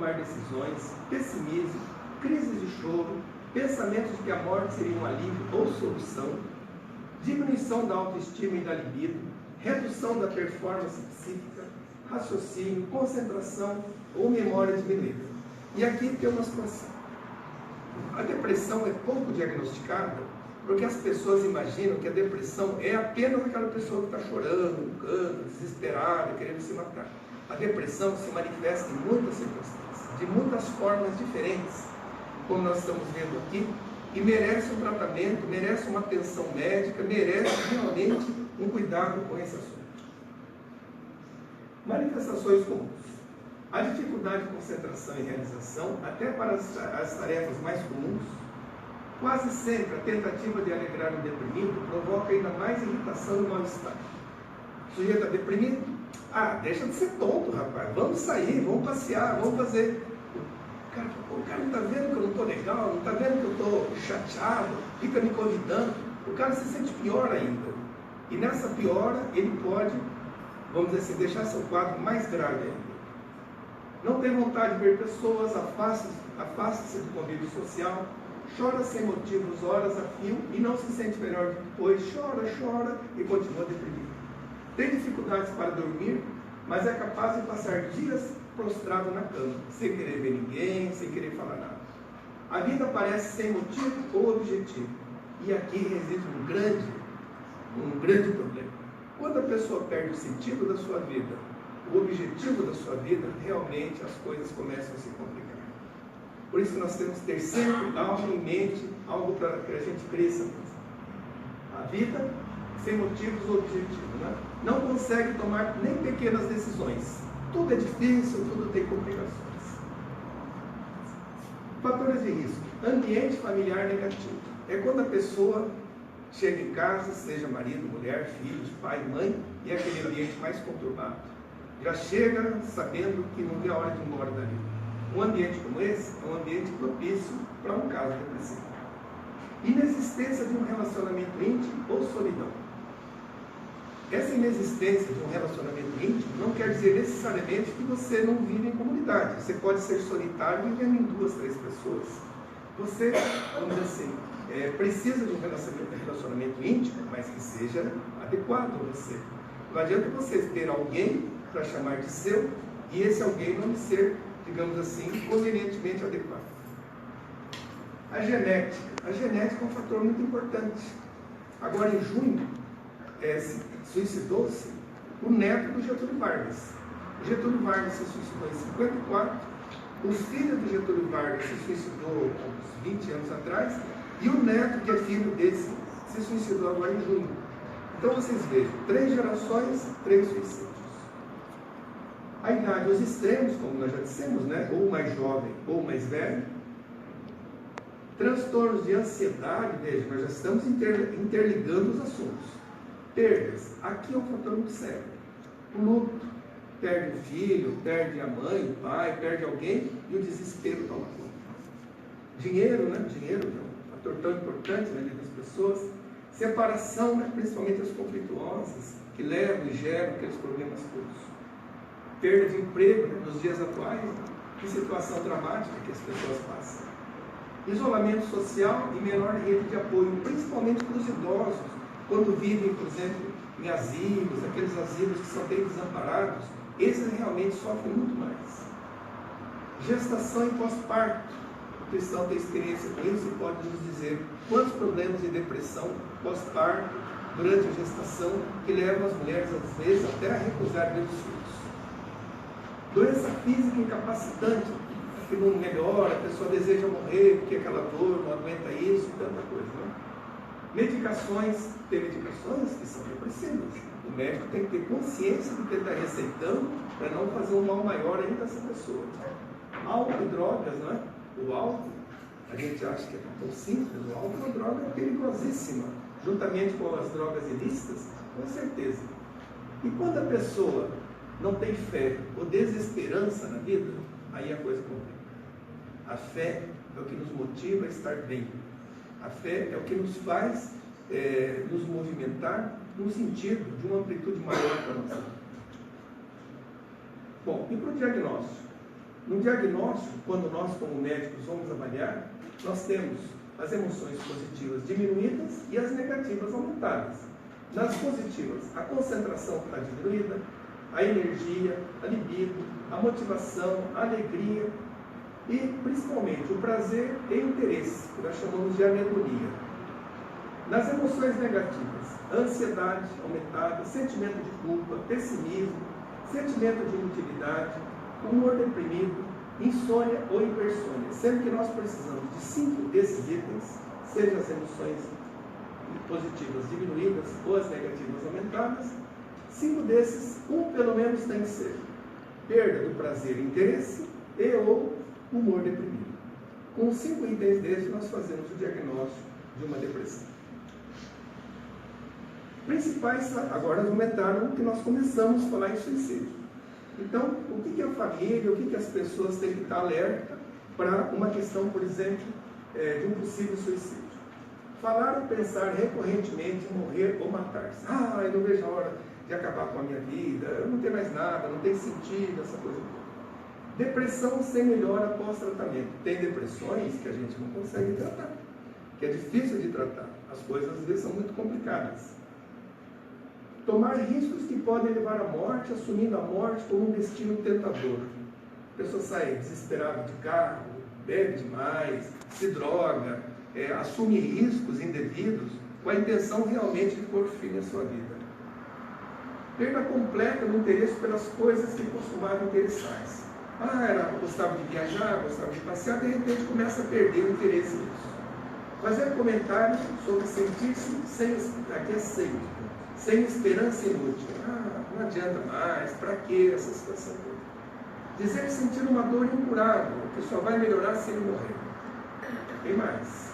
tomar decisões, pessimismo, crises de choro, pensamentos de que a morte seria um alívio ou solução, diminuição da autoestima e da libido, redução da performance psíquica, raciocínio, concentração ou memória diminuída. E aqui tem uma situação. A depressão é pouco diagnosticada porque as pessoas imaginam que a depressão é apenas aquela pessoa que está chorando, desesperada, querendo se matar. A depressão se manifesta em muitas circunstâncias, de muitas formas diferentes, como nós estamos vendo aqui, e merece um tratamento, merece uma atenção médica, merece realmente um cuidado com esse assunto. Manifestações comuns. A dificuldade de concentração e realização, até para as tarefas mais comuns. Quase sempre a tentativa de alegrar o deprimido provoca ainda mais irritação e mal-estar. O sujeito está deprimido? Deixa de ser tonto, rapaz. Vamos sair, vamos passear, vamos fazer. O cara não está vendo que eu não estou legal, não está vendo que eu estou chateado, fica me convidando. O cara se sente pior ainda. E nessa piora, ele pode, vamos dizer assim, deixar seu quadro mais grave ainda. Não tem vontade de ver pessoas, afasta-se do convívio social, chora sem motivos, horas a fio e não se sente melhor depois, chora e continua deprimido. Tem dificuldades para dormir, mas é capaz de passar dias prostrado na cama, sem querer ver ninguém, sem querer falar nada. A vida parece sem motivo ou objetivo. E aqui reside um grande problema. Quando a pessoa perde o sentido da sua vida, o objetivo da sua vida, realmente as coisas começam a se complicar. Por isso que nós temos que ter sempre algo em mente, algo para que a gente cresça. A vida sem motivos ou objetivos, né? Não consegue tomar nem pequenas decisões. Tudo é difícil, tudo tem complicações. Fatores de risco. Ambiente familiar negativo. É quando a pessoa chega em casa, seja marido, mulher, filhos, pai, mãe, e é aquele ambiente mais conturbado. Já chega sabendo que não vê a hora de ir embora dali. Um ambiente como esse é um ambiente propício para um caso depressivo. Inexistência de um relacionamento íntimo ou solidão. Essa inexistência de um relacionamento íntimo não quer dizer necessariamente que você não vive em comunidade. Você pode ser solitário vivendo em 2, 3 pessoas. Você, vamos dizer assim, precisa de um relacionamento íntimo, mas que seja adequado a você. Não adianta você ter alguém para chamar de seu e esse alguém não ser, digamos assim, convenientemente adequado. A genética. A genética é um fator muito importante. Agora, em junho, suicidou-se o neto do Getúlio Vargas. O Getúlio Vargas se suicidou em 54, o filho do Getúlio Vargas se suicidou há uns 20 anos atrás, e o neto, que é filho desse, se suicidou agora em junho. Então vocês vejam, 3 gerações, 3 suicídios. A idade, os extremos, como nós já dissemos, né? Ou mais jovem ou mais velho. Transtornos de ansiedade, veja, nós já estamos interligando os assuntos. Perdas, aqui é um fator muito sério. O luto, perde o filho, perde a mãe, o pai, perde alguém e o desespero toma conta. Dinheiro, né? Dinheiro é um fator tão importante na vida das pessoas. Separação, né? Principalmente as conflituosas, que levam e geram aqueles problemas todos. Perda de emprego, né? Nos dias atuais, né? Que situação dramática que as pessoas passam. Isolamento social e menor rede de apoio, principalmente para os idosos, quando vivem, por exemplo, em asilos, aqueles asilos que são bem desamparados, esses realmente sofrem muito mais. Gestação e pós-parto. O cristão tem experiência com isso e pode nos dizer quantos problemas de depressão pós-parto, durante a gestação, que levam as mulheres, às vezes, até a recusar ver os filhos. Doença física incapacitante, que não melhora, a pessoa deseja morrer porque aquela dor não aguenta isso, tanta coisa, né? Medicações, tem medicações que são depressivas. O médico tem que ter consciência do que ele está receitando para não fazer um mal maior ainda a essa pessoa. Álcool e drogas, não é? O álcool, a gente acha que é tão simples, o álcool é uma droga perigosíssima, juntamente com as drogas ilícitas, com certeza. E quando a pessoa não tem fé ou desesperança na vida, aí a coisa complica. A fé é o que nos motiva a estar bem. A fé é o que nos faz nos movimentar no sentido de uma amplitude maior para a nossa vida. Bom, e para o diagnóstico? No diagnóstico, quando nós como médicos vamos avaliar, nós temos as emoções positivas diminuídas e as negativas aumentadas. Nas positivas, a concentração está diminuída, a energia, a libido, a motivação, a alegria e, principalmente, o prazer e interesse, que nós chamamos de anedonia. Nas emoções negativas, a ansiedade aumentada, sentimento de culpa, pessimismo, sentimento de inutilidade, humor deprimido, insônia ou hipersônia, sendo que nós precisamos de 5 desses itens, seja as emoções positivas diminuídas ou as negativas aumentadas. 5 desses, um pelo menos tem que ser perda do prazer e interesse e ou humor deprimido. Com 5 itens desses, nós fazemos o diagnóstico de uma depressão. Principais, agora aumentaram que nós começamos a falar em suicídio. Então, o que a família, o que as pessoas têm que estar alerta para uma questão, por exemplo, de um possível suicídio? Falar ou pensar recorrentemente em morrer ou matar-se. Eu não vejo a hora de acabar com a minha vida, eu não tenho mais nada, não tem sentido, essa coisa toda. Depressão sem melhora após tratamento. Tem depressões que a gente não consegue tratar, que é difícil de tratar. As coisas às vezes são muito complicadas. Tomar riscos que podem levar à morte, assumindo a morte como um destino tentador. A pessoa sai desesperada de carro, bebe demais, se droga, assume riscos indevidos com a intenção realmente de pôr fim à sua vida. Perda completa no interesse pelas coisas que costumavam interessar-se. Gostava de viajar, gostava de passear, de repente começa a perder o interesse nisso. Fazer comentários sobre sentir-se sem esperança inútil. Não adianta mais, para que essa situação toda? Dizer sentir uma dor incurável, que só vai melhorar se ele morrer. Tem mais.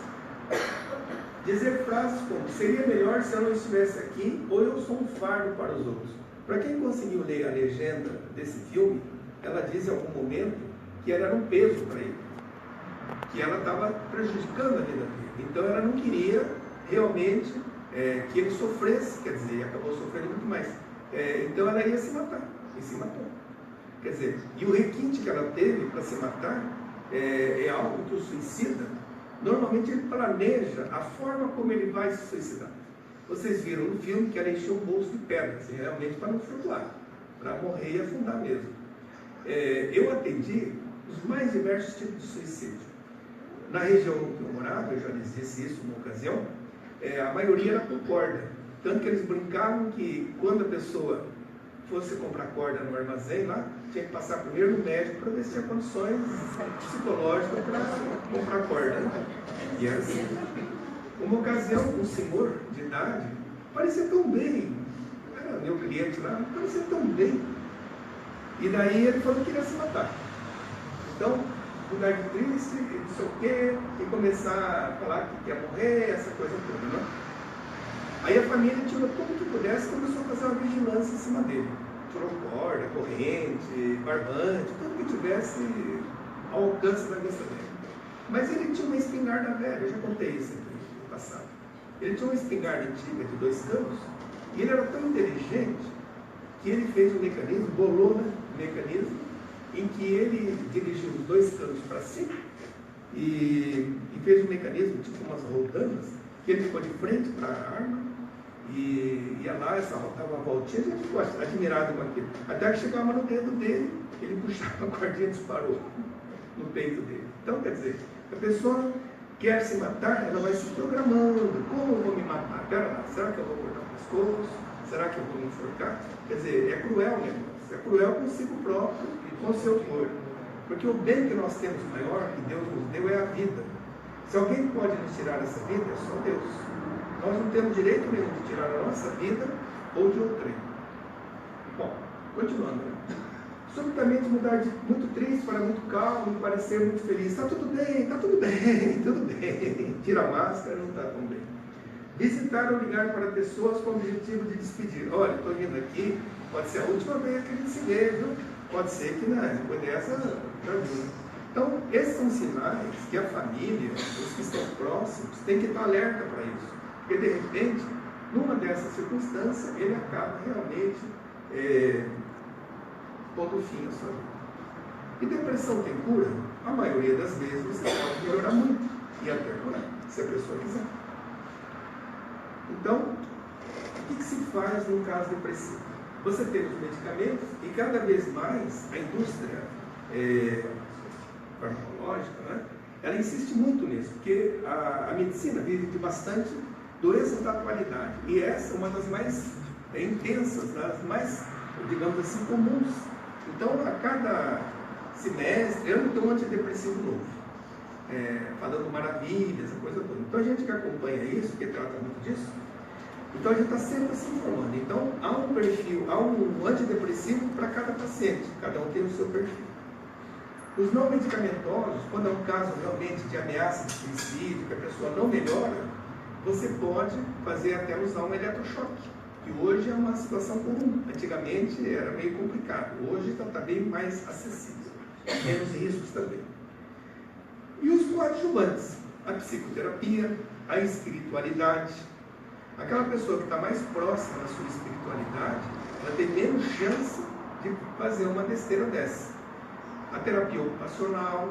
Dizer frases como, seria melhor se eu não estivesse aqui, ou eu sou um fardo para os outros. Para quem conseguiu ler a legenda desse filme, ela diz em algum momento que ela era um peso para ele, que ela estava prejudicando a vida dele. Então ela não queria realmente que ele sofresse, quer dizer, acabou sofrendo muito mais. Então ela ia se matar, e se matou. Quer dizer, e o requinte que ela teve para se matar é algo que o suicida, normalmente ele planeja a forma como ele vai se suicidar. Vocês viram no filme que ela encheu o bolso de pedras, realmente para não flutuar, para morrer e afundar mesmo. Eu atendi os mais diversos tipos de suicídio. Na região que eu morava, eu já lhes disse isso numa ocasião, a maioria era por corda. Tanto que eles brincavam que quando a pessoa fosse comprar corda no armazém lá, tinha que passar primeiro no médico para ver se tinha condições psicológicas para comprar corda. E era assim. Uma ocasião, um senhor de idade parecia tão bem, era meu cliente lá, parecia tão bem. E daí ele falou que queria se matar. Então, mudar de triste, não sei o quê, e começar a falar que quer morrer, essa coisa toda, né? Aí a família tirou tudo que pudesse e começou a fazer uma vigilância em cima dele. Tirou corda, corrente, barbante, tudo que tivesse ao alcance da vista dele. Mas ele tinha uma espingarda velha, eu já contei isso no passado. Ele tinha uma espingarda antiga de 2 canos, e ele era tão inteligente que ele fez um mecanismo, bolou um mecanismo, em que ele dirigiu os 2 canos para cima e fez um mecanismo, tipo umas rodanas, que ele ficou de frente para a arma e ia lá, dava uma voltinha, a gente ficou admirado com aquilo. Até que chegava no dedo dele, ele puxava a cordinha e disparou no peito dele. Então, quer dizer, a pessoa quer se matar, ela vai se programando. Como eu vou me matar? Pera lá, será que eu vou cortar o pescoço? Será que eu vou me enforcar? Quer dizer, é cruel o negócio. É cruel consigo próprio e com o seu corpo. Porque o bem que nós temos maior, que Deus nos deu, é a vida. Se alguém pode nos tirar essa vida, é só Deus. Nós não temos direito nenhum de tirar a nossa vida ou de outrem. Bom, continuando. Subitamente mudar de muito triste para muito calmo e parecer muito feliz. Está tudo bem, tudo bem. Tira a máscara, não está tão bem. Visitar ou ligar para pessoas com o objetivo de despedir. Olha, estou vindo aqui, pode ser a última vez que a gente se vê, viu? Pode ser que não, depois dessa, já viu. Então, esses são sinais que a família, os que estão próximos, têm que estar alerta para isso. Porque, de repente, numa dessas circunstâncias, ele acaba realmente pondo fim à sua vida. E depressão tem cura? A maioria das vezes você pode melhorar muito e até curar, se a pessoa quiser. Então, o que se faz num caso depressivo? Você tem os medicamentos e cada vez mais a indústria farmacológica, né, ela insiste muito nisso, porque a medicina vive de bastante doenças da atualidade. E essa é uma das mais intensas, das mais, digamos assim, comuns. Então, a cada semestre, ano tem um antidepressivo novo, falando maravilhas, a coisa toda. Então, a gente que acompanha isso, que trata muito disso, então a gente está sempre se informando. Então, há um perfil, há um antidepressivo para cada paciente, cada um tem o seu perfil. Os não medicamentosos, quando é um caso realmente de ameaça de suicídio, que a pessoa não melhora, você pode fazer até usar um eletrochoque, que hoje é uma situação comum. Antigamente era meio complicado, hoje está bem mais acessível, menos riscos também. E os coadjuvantes, a psicoterapia, a espiritualidade. Aquela pessoa que está mais próxima da sua espiritualidade, ela tem menos chance de fazer uma besteira dessa. A terapia ocupacional,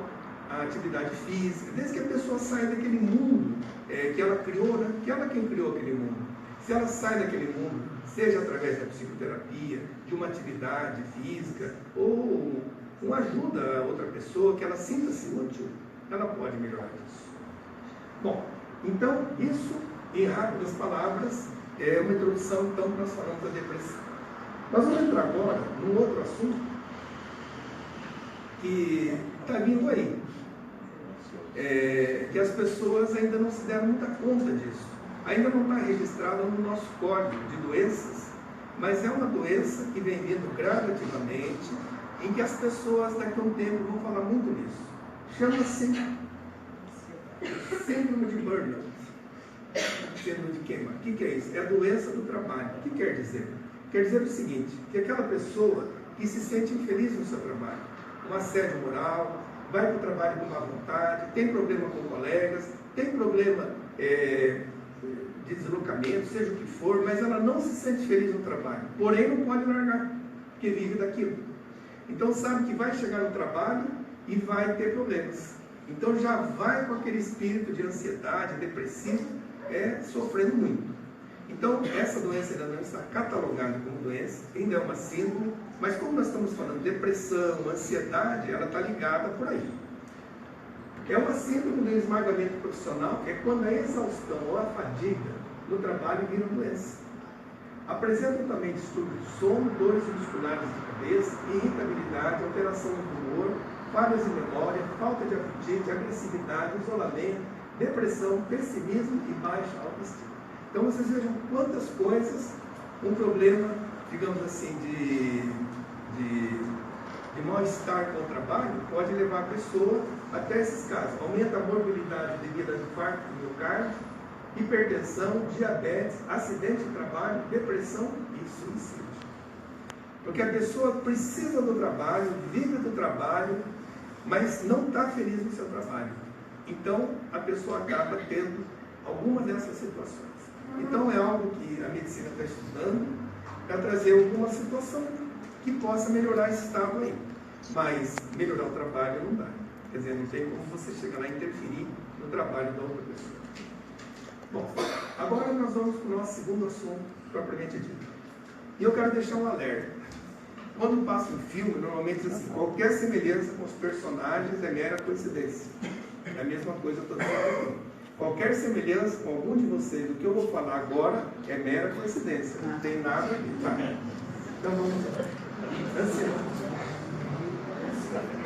a atividade física, desde que a pessoa saia daquele mundo que ela criou, né? Que ela quem criou aquele mundo. Se ela sai daquele mundo, seja através da psicoterapia, de uma atividade física, ou uma ajuda a outra pessoa, que ela sinta-se útil, ela pode melhorar isso. Bom, então isso, em rápidas palavras, é uma introdução, então, que nós falamos da depressão. Nós vamos entrar agora num outro assunto que está vindo aí, que as pessoas ainda não se deram muita conta disso. Ainda não está registrado no nosso código de doenças, mas é uma doença que vem vindo gradativamente, em que as pessoas daqui a um tempo vão falar muito nisso. Chama-se síndrome de burnout. Síndrome de queima. O que é isso? É a doença do trabalho. O que quer dizer? Quer dizer o seguinte, que aquela pessoa que se sente infeliz no seu trabalho, um assédio moral, vai para o trabalho com má vontade, tem problema com colegas, tem problema de deslocamento, seja o que for, mas ela não se sente feliz no trabalho, porém não pode largar, porque vive daquilo. Então sabe que vai chegar no trabalho e vai ter problemas. Então já vai com aquele espírito de ansiedade, depressivo, sofrendo muito. Então essa doença ainda não está catalogada como doença, ainda é uma síndrome, mas como nós estamos falando de depressão, ansiedade, ela está ligada por aí. É uma síndrome do esmagamento profissional, que é quando a exaustão ou a fadiga no trabalho vira doença. Apresentam também distúrbios de sono, dores musculares de cabeça, irritabilidade, alteração do humor, falhas de memória, falta de apetite, agressividade, isolamento, depressão, pessimismo e baixa autoestima. Então vocês vejam quantas coisas um problema, digamos assim, de mal-estar com o trabalho pode levar a pessoa até esses casos. Aumenta a morbilidade devido a infarto do miocárdio, hipertensão, diabetes, acidente de trabalho, depressão e suicídio. Porque a pessoa precisa do trabalho, vive do trabalho, mas não está feliz no seu trabalho. Então a pessoa acaba tendo algumas dessas situações. Então é algo que a medicina está estudando para trazer alguma situação que possa melhorar esse estado aí. Mas melhorar o trabalho não dá. Quer dizer, não tem como você chegar lá e interferir no trabalho da outra pessoa. Bom, agora nós vamos para o nosso segundo assunto, propriamente dito. E eu quero deixar um alerta. Quando passa um filme, normalmente assim, qualquer semelhança com os personagens é mera coincidência. É a mesma coisa todo mundo. Qualquer semelhança com algum de vocês do que eu vou falar agora é mera coincidência. Não tem nada a ver, tá? Então vamos lá.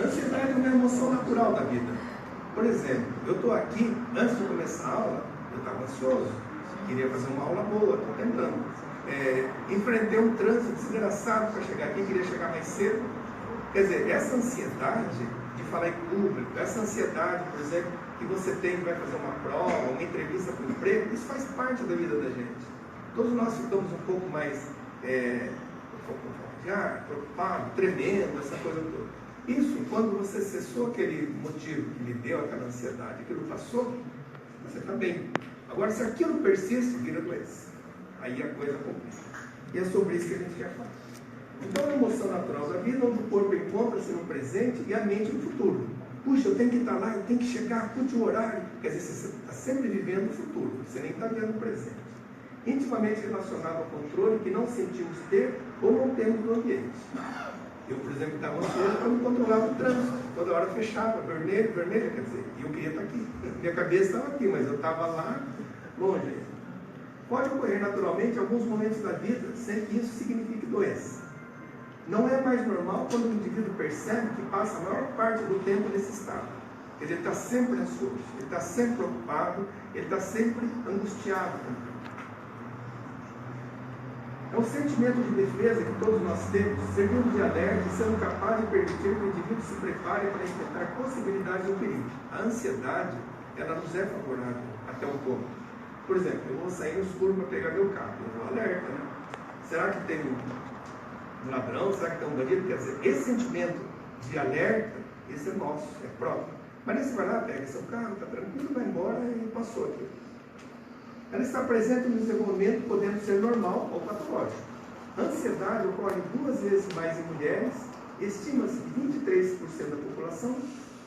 Ansiedade é uma emoção natural da vida. Por exemplo, eu estou aqui, antes de começar a aula, eu estava ansioso, queria fazer uma aula boa, estou tentando. Enfrentei um trânsito desgraçado para chegar aqui, queria chegar mais cedo. Quer dizer, essa ansiedade de falar em público, essa ansiedade, por exemplo, que você tem, vai fazer uma prova, uma entrevista para o emprego, isso faz parte da vida da gente. Todos nós ficamos um pouco mais preocupado, tremendo, essa coisa toda. Isso, quando você cessou aquele motivo que lhe deu aquela ansiedade, aquilo passou, você está bem. Agora, se aquilo persiste, vira doença. Aí a coisa complica. E é sobre isso que a gente quer falar. Então, é uma emoção natural da vida, onde o corpo encontra-se no presente e a mente no futuro. Puxa, eu tenho que estar lá, eu tenho que chegar, curte o horário. Quer dizer, você está sempre vivendo o futuro, você nem está vivendo o presente. Intimamente relacionado ao controle que não sentimos ter ou não temos no ambiente. Eu, por exemplo, estava ansioso quando controlava o trânsito. Toda hora fechava, vermelho, vermelho, quer dizer, e eu queria estar aqui. Minha cabeça estava aqui, mas eu estava lá, longe. Pode ocorrer naturalmente alguns momentos da vida sem que isso signifique doença. Não é mais normal quando o indivíduo percebe que passa a maior parte do tempo nesse estado. Quer dizer, ele está sempre ansioso, ele está sempre preocupado, ele está sempre angustiado também. É um sentimento de defesa que todos nós temos, servindo de alerta e sendo capaz de permitir que o indivíduo se prepare para enfrentar possibilidades do perigo. A ansiedade, ela nos é favorável até um ponto. Por exemplo, eu vou sair no escuro para pegar meu carro, eu vou alerta, né? Será que tem um ladrão? Será que tem um bandido? Quer dizer, esse sentimento de alerta, esse é nosso, é próprio. Mas aí você vai lá, pega seu carro, está tranquilo, vai embora e passou aqui. Ela está presente no desenvolvimento, podendo ser normal ou patológico. A ansiedade ocorre 2 vezes mais em mulheres. Estima-se que 23% da população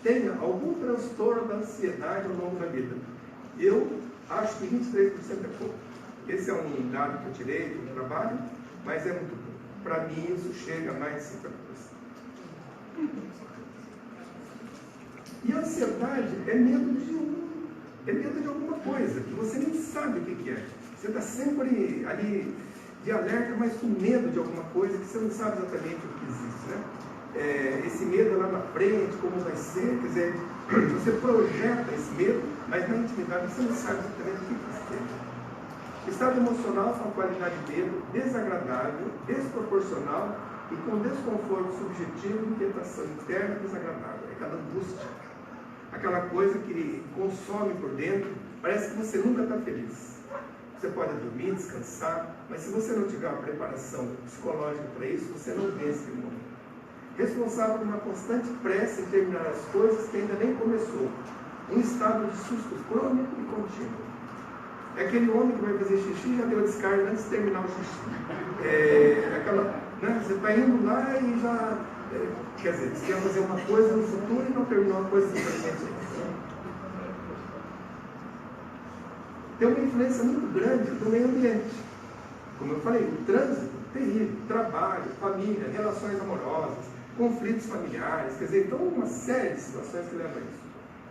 tenha algum transtorno da ansiedade ao longo da vida. Eu acho que 23% é pouco. Esse é um dado que eu tirei do trabalho, mas é muito pouco. Para mim, isso chega a mais de 50%. E a ansiedade é medo de alguma coisa, que você nem sabe o que é. Você está sempre ali de alerta, mas com medo de alguma coisa que você não sabe exatamente o que existe, né? Esse medo lá na frente, como vai ser, quer dizer, você projeta esse medo, mas na intimidade você não sabe exatamente o que é. Estado emocional são uma qualidade de medo desagradável, desproporcional e com desconforto subjetivo e inquietação interna desagradável. É aquela angústia, aquela coisa que consome por dentro, parece que você nunca está feliz. Você pode dormir, descansar, mas se você não tiver uma preparação psicológica para isso, você não vence aquele momento. Responsável por uma constante pressa em terminar as coisas que ainda nem começou. Um estado de susto crônico e contínuo. É aquele homem que vai fazer xixi e já deu a descarga antes de terminar o xixi. Você está indo lá e já... quer dizer, você quer fazer uma coisa no futuro e não terminou uma coisa no presente. Tem uma influência muito grande do meio ambiente. Como eu falei, o trânsito, terrível, trabalho, família, relações amorosas, conflitos familiares, quer dizer, então uma série de situações que levam a isso.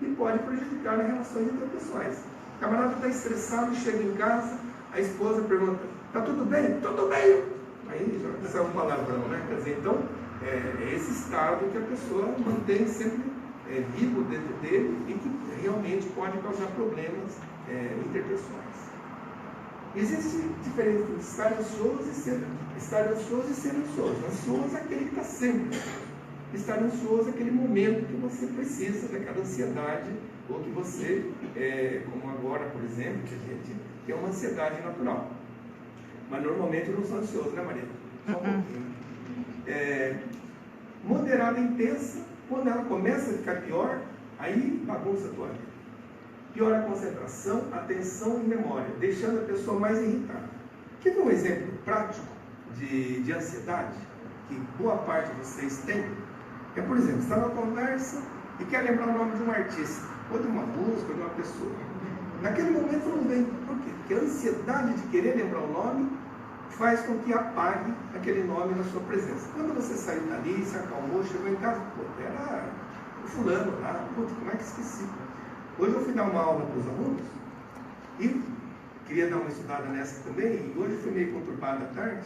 E pode prejudicar nas relações interpessoais. O camarada está estressado, chega em casa, a esposa pergunta, está tudo bem? Tudo bem! Aí já sai um palavrão, né? Quer dizer, então, é esse estado que a pessoa mantém sempre vivo dentro dele e que realmente pode causar problemas interpessoais. Existe diferença entre estar ansioso e ser ansioso. Ansioso é aquele que está sempre. Estar ansioso é aquele momento que você precisa daquela ansiedade, ou que você, como agora, por exemplo, que a gente tem uma ansiedade natural. Mas normalmente eu não sou ansioso, né, Maria? Só um pouquinho. Moderada e intensa, quando ela começa a ficar pior, aí bagunça a tua vida. Piora a concentração, atenção e memória, deixando a pessoa mais irritada. Quer ver um exemplo prático de ansiedade, que boa parte de vocês têm? É, por exemplo, você está numa conversa e quer lembrar o nome de um artista, ou de uma música, ou de uma pessoa. Naquele momento não vem. Por quê? Porque a ansiedade de querer lembrar o nome faz com que apague aquele nome na sua presença. Quando você saiu dali, se acalmou, chegou em casa, pô, era o fulano lá, putz, como é que esqueci? Hoje eu fui dar uma aula para os alunos e queria dar uma estudada nessa também, e hoje fui meio conturbado à tarde.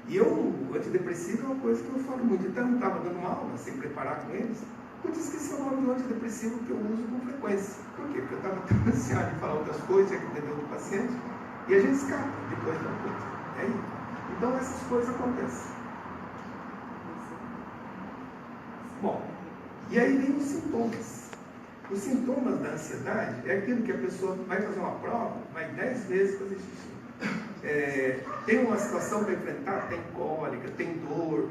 E o antidepressivo é uma coisa que eu falo muito, então eu estava dando uma aula sem preparar com eles, eu esqueci o nome do antidepressivo que eu uso com frequência. Por quê? Porque eu estava tão ansiado de falar outras coisas, tinha que entender outro paciente, e a gente escapa depois da coisa. Então essas coisas acontecem. Bom, e aí vem os sintomas. Os sintomas da ansiedade é aquilo que a pessoa vai fazer uma prova, vai 10 vezes fazer xixi. Tem uma situação para enfrentar, tem cólica, tem dor,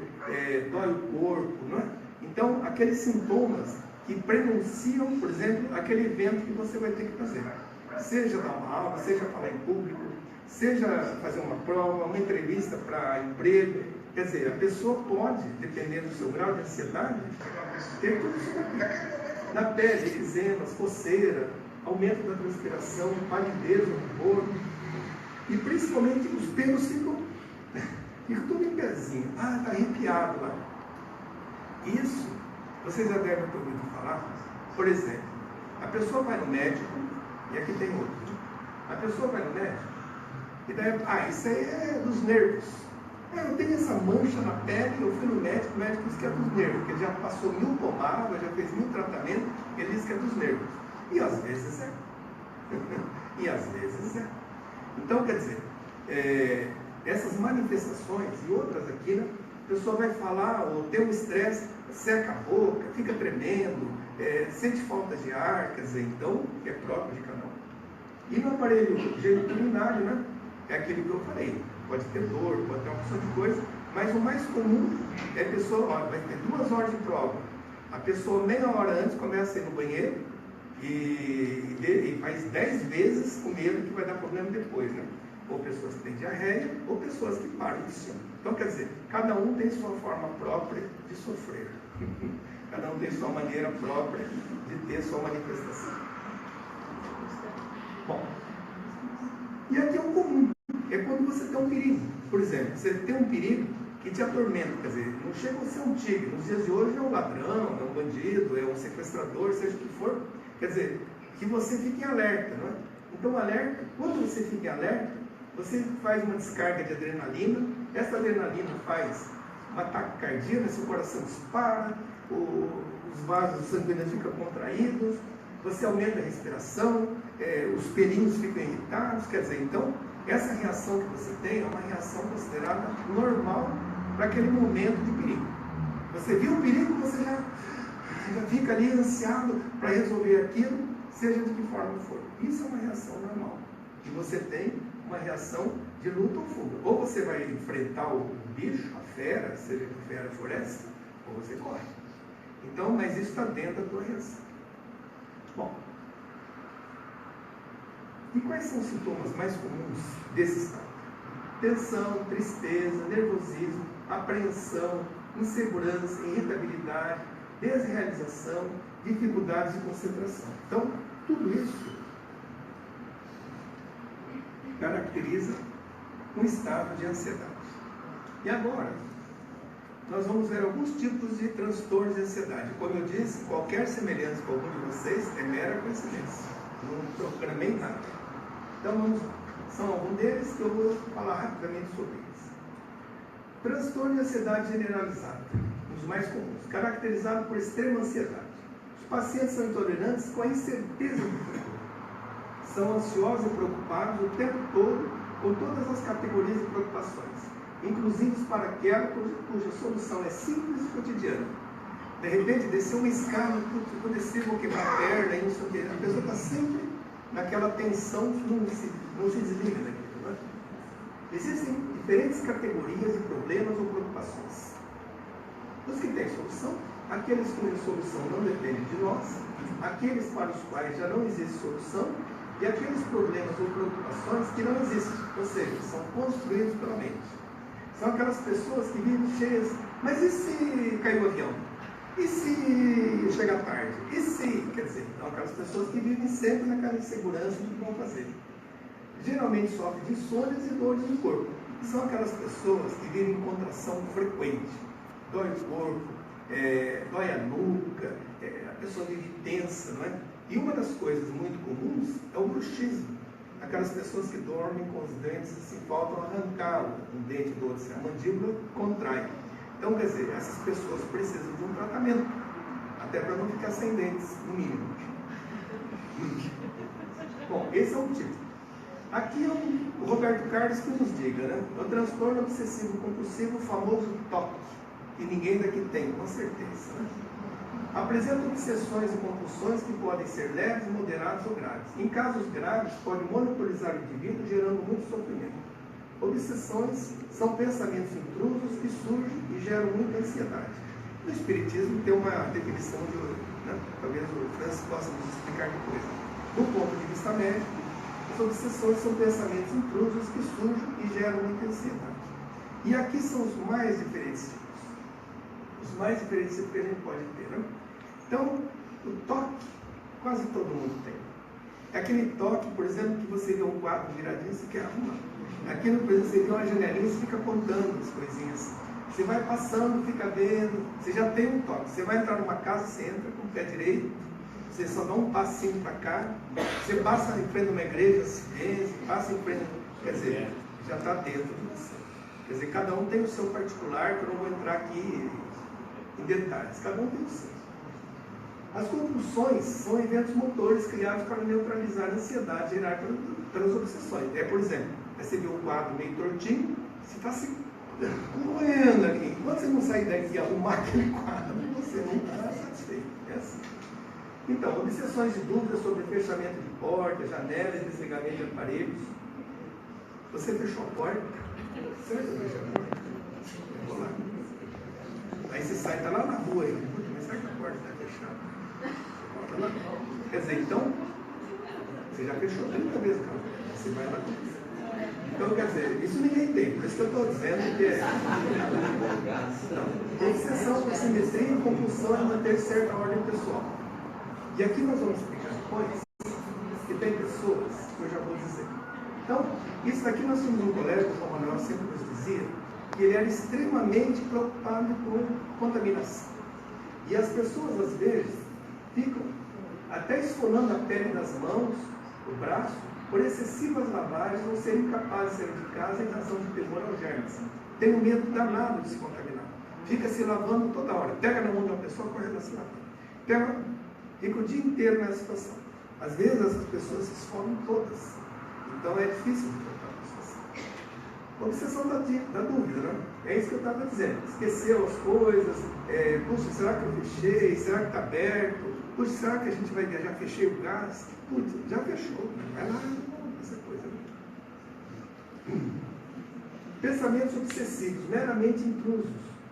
dói o corpo, não é? Então, aqueles sintomas que prenunciam, por exemplo, aquele evento que você vai ter que fazer. Seja dar uma aula, seja falar em público, seja fazer uma prova, uma entrevista para emprego. Quer dizer, a pessoa pode, dependendo do seu grau de ansiedade, ter tudo isso na pele, eczemas, coceira, aumento da transpiração, palidez no corpo, e principalmente os pelos ficam tudo em pezinho. Ah, está arrepiado lá. Isso, vocês já devem ter ouvido falar. Por exemplo, a pessoa vai no médico, e aqui tem outro. A pessoa vai no médico, e daí, isso aí é dos nervos. Eu tenho essa mancha na pele, eu fui no médico, o médico disse que é dos nervos, porque ele já passou 1000 pomadas, já fez 1000 tratamentos, ele disse que é dos nervos. E às vezes é. E às vezes é. Então, quer dizer, essas manifestações e outras aqui, né, a pessoa vai falar, ou tem um estresse, seca a boca, fica tremendo, sente falta de ar, quer dizer, então, é próprio de cada um. E no aparelho geniturinário, né, é aquilo que eu falei. Pode ter dor, pode ter uma opção de coisa, mas o mais comum é a pessoa, vai ter 2 horas de prova. A pessoa meia hora antes começa a ir no banheiro e faz 10 vezes com medo que vai dar problema depois, né? Ou pessoas que têm diarreia, ou pessoas que param de sim. Então, quer dizer, cada um tem sua forma própria de sofrer. Cada um tem sua maneira própria de ter sua manifestação. Bom, e aqui é o comum. É quando você tem um perigo. Por exemplo, você tem um perigo que te atormenta. Quer dizer, não chega a ser um tigre. Nos dias de hoje é um ladrão, é um bandido, é um sequestrador, seja o que for. Quer dizer, que você fique em alerta, não é? Então, alerta, quando você fica em alerta, você faz uma descarga de adrenalina. Essa adrenalina faz uma taquicardia, seu coração dispara, os vasos sanguíneos ficam contraídos, você aumenta a respiração, os pelinhos ficam irritados. Quer dizer, então, essa reação que você tem é uma reação considerada normal para aquele momento de perigo. Você viu o perigo, você já fica ali ansiado para resolver aquilo, seja de que forma for. Isso é uma reação normal. E você tem uma reação de luta ou fuga. Ou você vai enfrentar o bicho, a fera, seja que a fera for essa, ou você corre. Então, mas isso está dentro da tua reação. Bom, e quais são os sintomas mais comuns desse estado? Tensão, tristeza, nervosismo, apreensão, insegurança, irritabilidade, desrealização, dificuldades de concentração. Então, tudo isso caracteriza um estado de ansiedade. E agora, nós vamos ver alguns tipos de transtornos de ansiedade. Como eu disse, qualquer semelhança com algum de vocês é mera coincidência. Não programei nada. Então vamos lá. São alguns deles que eu vou falar rapidamente sobre eles. Transtorno de ansiedade generalizada, um dos mais comuns, caracterizado por extrema ansiedade. Os pacientes são intolerantes com a incerteza do futuro. São ansiosos e preocupados o tempo todo com todas as categorias de preocupações, inclusive para aquela cuja solução é simples e cotidiana. De repente, desceu uma escada, ficou descer, vou quebrar a perna, e não sei o que. A pessoa está sempre naquela tensão, não se desliga daquilo. Né? Existem diferentes categorias de problemas ou preocupações. Os que têm solução, aqueles cuja solução não depende de nós, aqueles para os quais já não existe solução, e aqueles problemas ou preocupações que não existem, ou seja, são construídos pela mente. São aquelas pessoas que vivem cheias, mas e se cair o avião? E se chegar tarde? E se, quer dizer, são aquelas pessoas que vivem sempre naquela insegurança do que vão fazer. Geralmente sofrem de insônias e dores no corpo. São aquelas pessoas que vivem em contração frequente. Dói o corpo, dói a nuca, a pessoa vive tensa, não é? E uma das coisas muito comuns é o bruxismo. Aquelas pessoas que dormem com os dentes assim, faltam arrancar um dente do outro, a mandíbula contrai. Então, quer dizer, essas pessoas precisam de um tratamento, até para não ficar sem dentes, no mínimo. Bom, esse é um tipo. Aqui é o Roberto Carlos que nos diga, né? É o transtorno obsessivo compulsivo, o famoso TOC, que ninguém daqui tem, com certeza. Né? Apresenta obsessões e compulsões que podem ser leves, moderadas ou graves. Em casos graves, pode monopolizar o indivíduo, gerando muito sofrimento. Obsessões são pensamentos intrusos que surgem e geram muita ansiedade. No Espiritismo tem uma definição de hoje, né? Talvez o Francis possa nos explicar depois. Do ponto de vista médico, as obsessões são pensamentos intrusos que surgem e geram muita ansiedade. E aqui são os mais diferentes tipos. Os mais diferentes tipos que a gente pode ter, né? Então, o toque, quase todo mundo tem. É aquele toque, por exemplo, que você vê um quadro viradinho e você quer arrumar. Aquilo, por exemplo, você vê uma janelinha e você fica contando as coisinhas. Você vai passando, fica vendo, você já tem um toque. Você vai entrar numa casa, você entra com o pé direito, você só dá um passinho para cá, você passa em frente a uma igreja, silêncio, passa em frente, quer dizer, já está dentro de você. Quer dizer, cada um tem o seu particular, que eu não vou entrar aqui em detalhes, cada um tem o seu. As compulsões são eventos motores criados para neutralizar a ansiedade gerada pelas obsessões. Por exemplo, você vê um quadro meio tortinho, você está se correndo aqui. Enquanto você não sair daqui e arrumar aquele quadro, você não está satisfeito. É assim. Então, obsessões de dúvidas sobre fechamento de portas, janelas, desligamento de aparelhos. Você fechou a porta? Certo? Fechou a porta? Eu vou lá. Aí você sai, está lá na rua aí. Mas será que a porta está fechada? Quer dizer, então, você já fechou 30 vezes, cara. Você vai lá. Então, quer dizer, isso ninguém tem. Por isso que eu estou dizendo que é. Não. Obsessão por simetria e compulsão é manter certa ordem pessoal. E aqui nós vamos explicar depois que tem pessoas que eu já vou dizer. Então, isso daqui nós tínhamos um colégio, como o Manuel sempre nos dizia, que ele era extremamente preocupado com contaminação. E as pessoas, às vezes, ficam até esfolando a pele das mãos, o braço, por excessivas lavagens ou serem capazes de sair de casa em razão de temor aos germes. Tem um medo danado de se contaminar. Fica se lavando toda hora. Pega na mão de uma pessoa, corre lá se lavando. Fica o dia inteiro nessa situação. Às vezes essas pessoas se esfolam todas. Então é difícil de tratar a situação. Obsessão da dúvida, né? É isso que eu estava dizendo. Esqueceu as coisas. Puxa, será que eu fechei? Será que está aberto? Puxa, será que a gente vai viajar? Fechei o gás? Putz, já fechou. Vai lá, essa coisa. Pensamentos obsessivos, meramente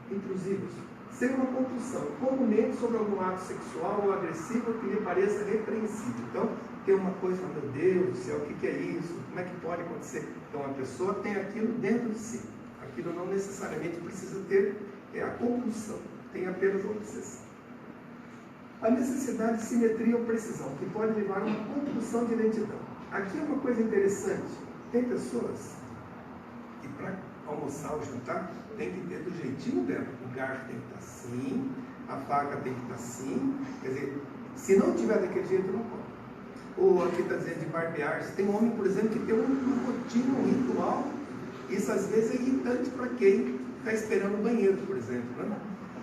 intrusivos, sem uma compulsão, comumente sobre algum ato sexual ou agressivo que lhe pareça repreensível. Então, tem uma coisa, meu Deus do céu, o que é isso? Como é que pode acontecer? Então, a pessoa tem aquilo dentro de si. Aquilo não necessariamente precisa ter a compulsão, tem apenas a obsessão. A necessidade de simetria ou precisão, que pode levar a uma compulsão de identidade. Aqui é uma coisa interessante. Tem pessoas que para almoçar ou jantar tem que ter do jeitinho dela. O garfo tem que estar assim, a faca tem que estar assim. Quer dizer, se não tiver daquele jeito, não pode. Ou aqui está dizendo de barbear. Tem um homem, por exemplo, que tem uma rotina, um ritual. Isso às vezes é irritante para quem está esperando o banheiro, por exemplo. Né?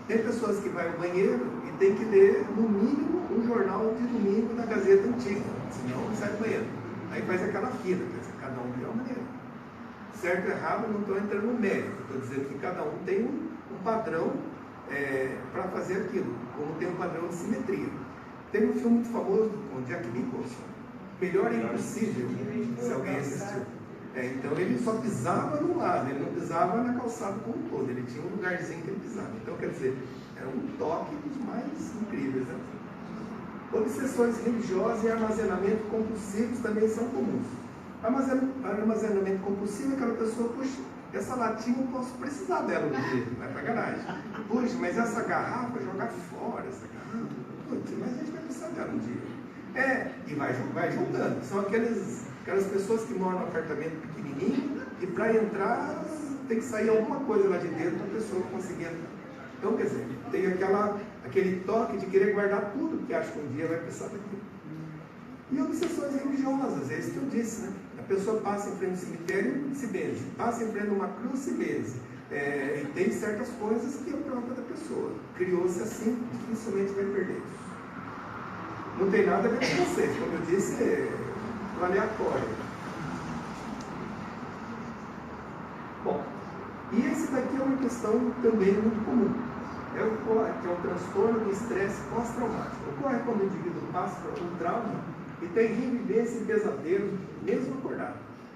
Tem pessoas que vão ao banheiro e tem que ler, no mínimo, um jornal de domingo da Gazeta Antiga, senão não sai do banheiro. Aí faz aquela fila, quer dizer, cada um tem uma maneira. Certo e errado, eu não estou entrando no mérito, estou dizendo que cada um tem um padrão para fazer aquilo, como tem um padrão de simetria. Tem um filme muito famoso com Jack Nicholson, Melhor Impossível, se alguém assistiu. Então ele só pisava no lado, ele não pisava na calçada como um todo, ele tinha um lugarzinho que ele pisava. Então, quer dizer, era um toque dos mais incríveis. Né? Obsessões religiosas e armazenamento compulsivos também são comuns. Armazenamento compulsivo é aquela pessoa, puxa, essa latinha eu posso precisar dela um dia, não é para garagem. Puxa, mas essa garrafa, jogar fora essa garrafa, puxa, mas a gente vai precisar dela um dia. E vai juntando. São aquelas pessoas que moram num apartamento pequenininho e para entrar tem que sair alguma coisa lá de dentro para a pessoa conseguir entrar. Então, quer dizer, tem aquele toque de querer guardar tudo, porque acha que um dia vai precisar daquilo. E obsessões religiosas, é isso que eu disse, né? A pessoa passa em frente ao cemitério e se benze, passa em frente a uma cruz e se benze. E tem certas coisas que é própria da pessoa. Criou-se assim, dificilmente vai perder isso. Não tem nada a ver com vocês, como eu disse, é aleatório. Bom, e esse daqui é uma questão também muito comum. Que é o transtorno do estresse pós-traumático. Ocorre quando o indivíduo passa por um trauma e tem revivência e pesadelo, mesmo acordado.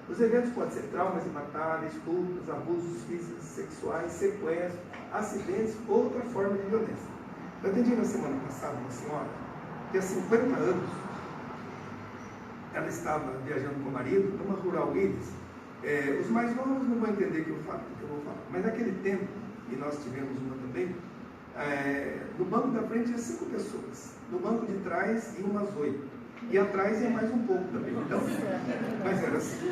Os eventos podem ser traumas de batalha, estupros, abusos físicos, sexuais, sequestros, acidentes ou outra forma de violência. Eu atendi na semana passada uma senhora que há 50 anos ela estava viajando com o marido numa Rural Willis Os mais novos não vão entender o que eu vou falar, mas naquele tempo, e nós tivemos uma também, no banco da frente tinha 5 pessoas, no banco de trás iam umas 8, e atrás ia mais um pouco também. Então, mas era assim.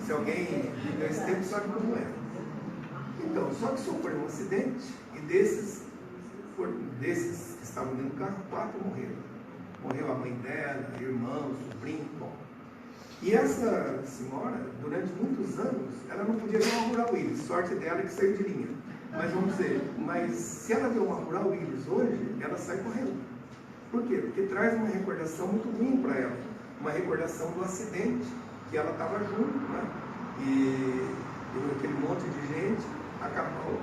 Se alguém viveu esse tempo sabe como era. Então, só que sofreu um acidente e desses que estavam dentro do carro, 4 morreram. Morreu a mãe dela, irmão, sobrinho, bom. E essa senhora, durante muitos anos, ela não podia ver uma Rural Willis. Sorte dela que saiu de linha. Mas vamos dizer, se ela vê uma Rural Willis hoje, ela sai correndo. Por quê? Porque traz uma recordação muito ruim para ela. Uma recordação do acidente, que ela estava junto, né? E aquele monte de gente acabou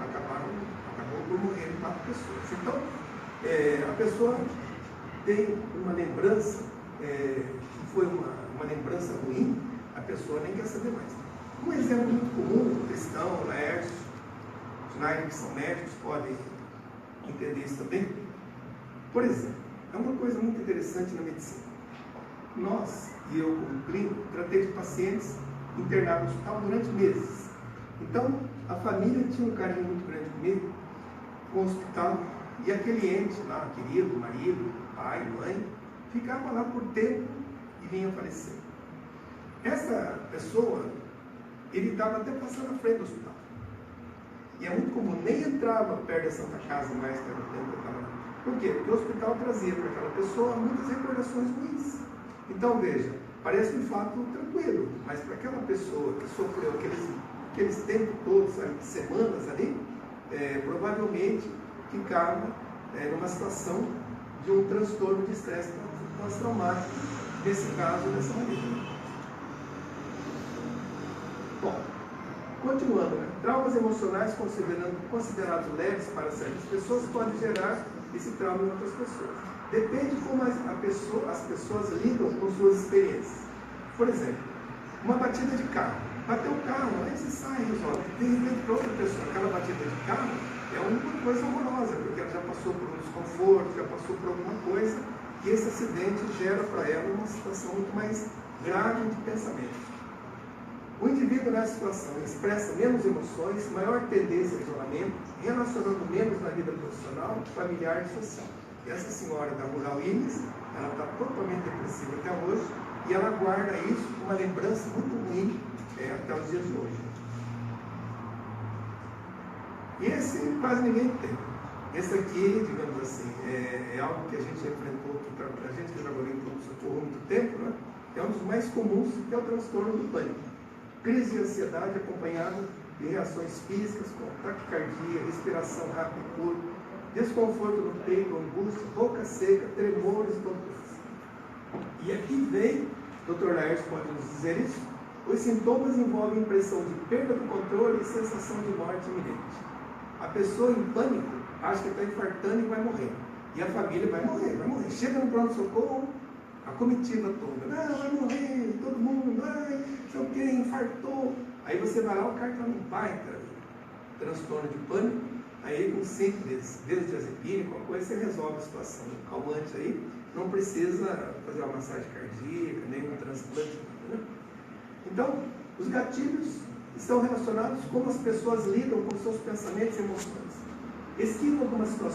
por morrer 4 pessoas. Então, a pessoa tem uma lembrança, que foi uma lembrança ruim, a pessoa nem quer saber mais. Um exemplo muito comum, cristão, Laércio, Schneider, que são médicos, podem entender isso também. Por exemplo, é uma coisa muito interessante na medicina. Nós, e eu como clínico, tratei de pacientes internados no hospital durante meses. Então, a família tinha um carinho muito grande comigo, com o hospital, e aquele ente lá, querido, marido, pai, mãe, ficava lá por tempo e vinha falecer. Essa pessoa evitava até passar na frente do hospital. E é muito comum, nem entrava perto da Santa Casa mais, que era o tempo que eu estava lá. Por quê? Porque o hospital trazia para aquela pessoa muitas recordações ruins. Então, veja, parece um fato tranquilo, mas para aquela pessoa que sofreu aqueles tempos todos, sabe, semanas ali, provavelmente ficava numa situação de um transtorno de estresse pós-traumático, nesse caso, dessa maneira. Bom, continuando, né? Traumas emocionais considerados leves para certas pessoas podem gerar esse trauma em outras pessoas. Depende como as pessoas lidam com suas experiências. Por exemplo, uma batida de carro. Bateu o carro, aí você sai e resolve. De repente, para outra pessoa, aquela batida de carro é uma coisa horrorosa, porque ela já passou por um desconforto, já passou por alguma coisa, e esse acidente gera para ela uma situação muito mais grave de pensamento. O indivíduo nessa situação expressa menos emoções, maior tendência a isolamento, relacionando menos na vida profissional, familiar e social. E essa senhora da Rural Willis, ela está totalmente depressiva até hoje, e ela guarda isso com uma lembrança muito ruim até os dias de hoje. E esse quase ninguém tem. Esse aqui, digamos assim, é algo que a gente enfrentou, a gente que trabalhou em pronto-socorro há muito tempo, né? É um dos mais comuns, que é o transtorno do pânico. Crise de ansiedade acompanhada de reações físicas como taquicardia, respiração rápida e curta, desconforto no peito, angústia, boca seca, tremores, tonturas. E aqui vem, Dr. Laércio pode nos dizer isso, os sintomas envolvem impressão de perda do controle e sensação de morte iminente. A pessoa em pânico acha que está infartando e vai morrer. E a família vai morrer. Chega no pronto-socorro, a comitiva toda, não, vai morrer, todo mundo, ai, sei o que, infartou. Aí você vai lá, o cara está num baita transtorno de pânico, aí com 5 benzodiazepina, qualquer coisa, você resolve a situação. Calmante aí, não precisa fazer uma massagem cardíaca, nem um transplante, né? Então, os gatilhos estão relacionados com como as pessoas lidam com seus pensamentos e emoções. Esquivam algumas situações